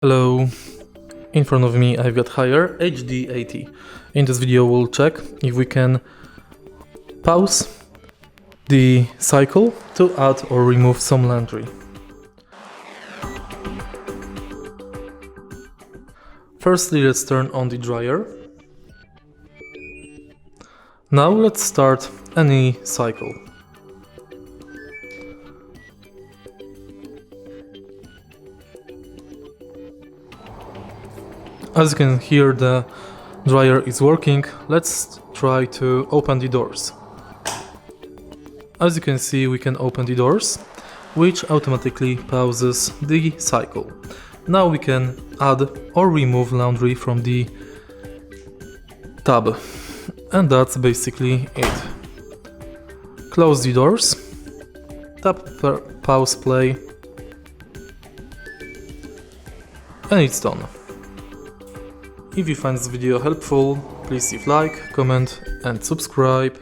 Hello, in front of me I've got HD80. In this video we'll check if we can pause the cycle to add or remove some laundry. Firstly, let's turn on the dryer. Now let's start any cycle. As you can hear, the dryer is working. Let's try to open the doors. As you can see, we can open the doors, which automatically pauses the cycle. Now we can add or remove laundry from the tub. And that's basically it. Close the doors, tap pause play, and it's done. If you find this video helpful, please leave like, comment and subscribe.